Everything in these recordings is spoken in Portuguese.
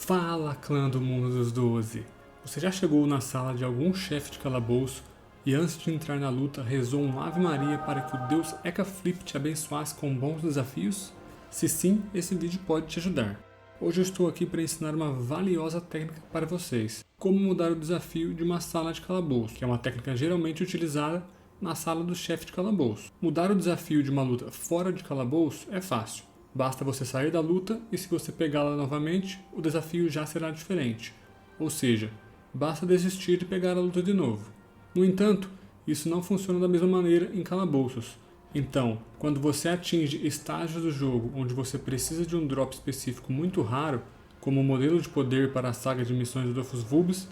Fala, clã do mundo dos 12! Você já chegou na sala de algum chefe de calabouço e antes de entrar na luta rezou um Ave Maria para que o deus Ecaflip te abençoasse com bons desafios? Se sim, esse vídeo pode te ajudar. Hoje eu estou aqui para ensinar uma valiosa técnica para vocês. Como mudar o desafio de uma sala de calabouço, que é uma técnica geralmente utilizada na sala do chefe de calabouço. Mudar o desafio de uma luta fora de calabouço é fácil. Basta você sair da luta e se você pegá-la novamente, o desafio já será diferente. Ou seja, basta desistir e pegar a luta de novo. No entanto, isso não funciona da mesma maneira em calabouços. Então, quando você atinge estágios do jogo onde você precisa de um drop específico muito raro, como o modelo de poder para a saga de missões do Dofus Vubis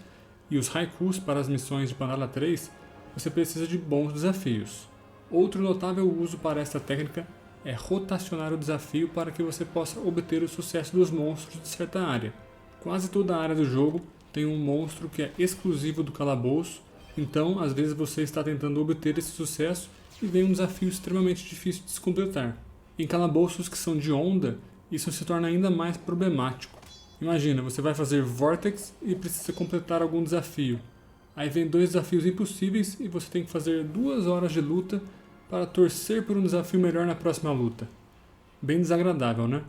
e os haikus para as missões de Pandaria 3, você precisa de bons desafios. Outro notável uso para esta técnica é rotacionar o desafio para que você possa obter o sucesso dos monstros de certa área. Quase toda a área do jogo tem um monstro que é exclusivo do calabouço, então às vezes você está tentando obter esse sucesso e vem um desafio extremamente difícil de se completar. Em calabouços que são de onda, isso se torna ainda mais problemático. Imagina, você vai fazer Vortex e precisa completar algum desafio. Aí vem 2 desafios impossíveis e você tem que fazer 2 horas de luta para torcer por um desafio melhor na próxima luta. Bem desagradável, né?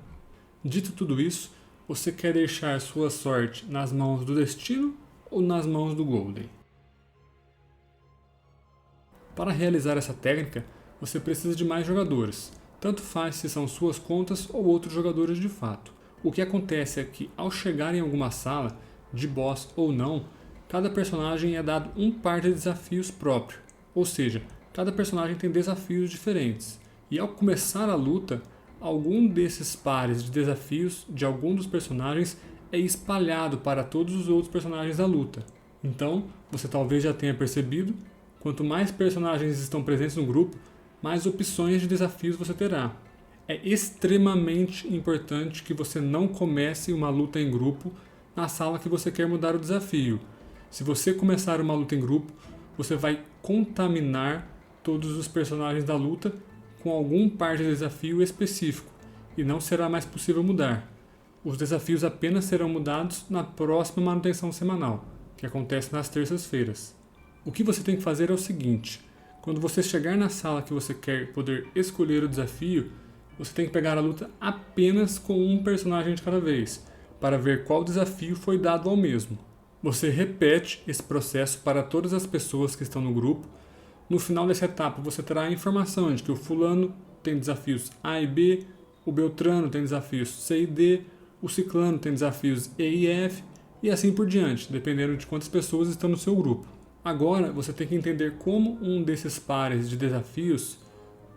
Dito tudo isso, você quer deixar sua sorte nas mãos do destino ou nas mãos do Golden? Para realizar essa técnica, você precisa de mais jogadores. Tanto faz se são suas contas ou outros jogadores de fato. O que acontece é que ao chegar em alguma sala, de boss ou não, cada personagem é dado um par de desafios próprio. Ou seja, cada personagem tem desafios diferentes, e ao começar a luta, algum desses pares de desafios de algum dos personagens é espalhado para todos os outros personagens da luta. Então, você talvez já tenha percebido, quanto mais personagens estão presentes no grupo, mais opções de desafios você terá. É extremamente importante que você não comece uma luta em grupo na sala que você quer mudar o desafio. Se você começar uma luta em grupo, você vai contaminar todos os personagens da luta com algum par de desafio específico e não será mais possível mudar. Os desafios apenas serão mudados na próxima manutenção semanal, que acontece nas terças-feiras. O que você tem que fazer é o seguinte: quando você chegar na sala que você quer poder escolher o desafio, você tem que pegar a luta apenas com um personagem de cada vez, para ver qual desafio foi dado ao mesmo. Você repete esse processo para todas as pessoas que estão no grupo. No final dessa etapa, você terá a informação de que o fulano tem desafios A e B, o Beltrano tem desafios C e D, o Ciclano tem desafios E e F, e assim por diante, dependendo de quantas pessoas estão no seu grupo. Agora, você tem que entender como um desses pares de desafios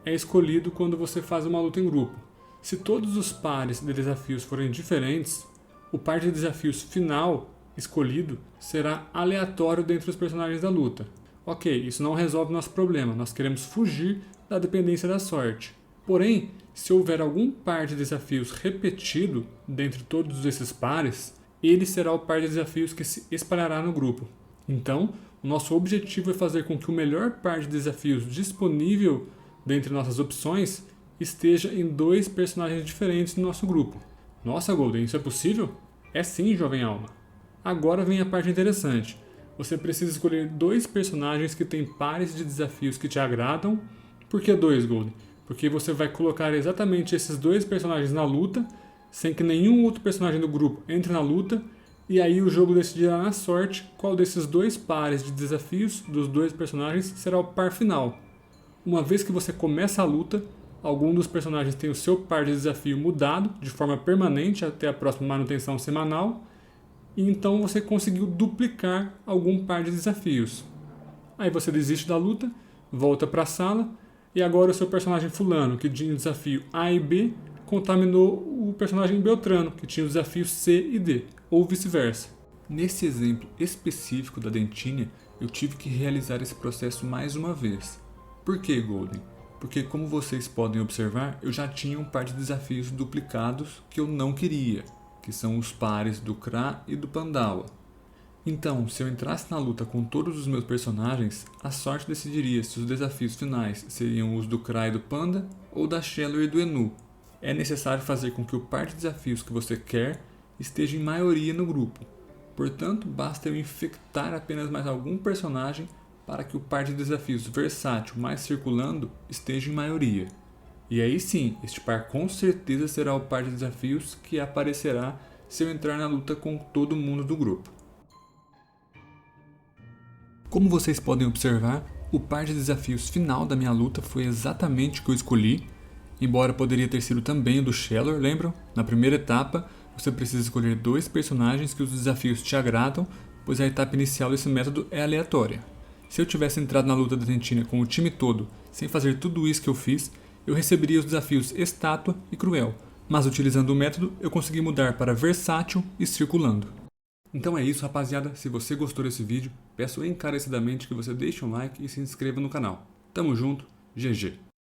é escolhido quando você faz uma luta em grupo. Se todos os pares de desafios forem diferentes, o par de desafios final escolhido será aleatório dentre os personagens da luta. Ok, isso não resolve nosso problema, nós queremos fugir da dependência da sorte. Porém, se houver algum par de desafios repetido dentre todos esses pares, ele será o par de desafios que se espalhará no grupo. Então, o nosso objetivo é fazer com que o melhor par de desafios disponível dentre nossas opções esteja em 2 personagens diferentes no nosso grupo. Nossa, Golden, isso é possível? É sim, jovem alma. Agora vem a parte interessante. Você precisa escolher 2 personagens que têm pares de desafios que te agradam. Por que 2, Golden? Porque você vai colocar exatamente esses 2 personagens na luta, sem que nenhum outro personagem do grupo entre na luta, e aí o jogo decidirá na sorte qual desses 2 pares de desafios dos 2 personagens será o par final. Uma vez que você começa a luta, algum dos personagens tem o seu par de desafio mudado de forma permanente até a próxima manutenção semanal, e então você conseguiu duplicar algum par de desafios. Aí você desiste da luta, volta para a sala, e agora o seu personagem fulano, que tinha o desafio A e B, contaminou o personagem Beltrano, que tinha o desafio C e D, ou vice-versa. Nesse exemplo específico da dentinha, eu tive que realizar esse processo mais uma vez. Por que, Golden? Porque, como vocês podem observar, eu já tinha um par de desafios duplicados que eu não queria, que são os pares do Kra e do Pandawa. Então, se eu entrasse na luta com todos os meus personagens, a sorte decidiria se os desafios finais seriam os do Kra e do Panda ou da Shello e do Enu. É necessário fazer com que o par de desafios que você quer esteja em maioria no grupo. Portanto, basta eu infectar apenas mais algum personagem para que o par de desafios versátil mais circulando esteja em maioria. E aí sim, este par com certeza será o par de desafios que aparecerá se eu entrar na luta com todo mundo do grupo. Como vocês podem observar, o par de desafios final da minha luta foi exatamente o que eu escolhi, embora poderia ter sido também o do Shellor, lembram? Na primeira etapa, você precisa escolher 2 personagens que os desafios te agradam, pois a etapa inicial desse método é aleatória. Se eu tivesse entrado na luta da Tentina com o time todo, sem fazer tudo isso que eu fiz, eu receberia os desafios Estátua e Cruel, mas utilizando o método eu consegui mudar para Versátil e Circulando. Então é isso, rapaziada. Se você gostou desse vídeo, peço encarecidamente que você deixe um like e se inscreva no canal. Tamo junto, GG!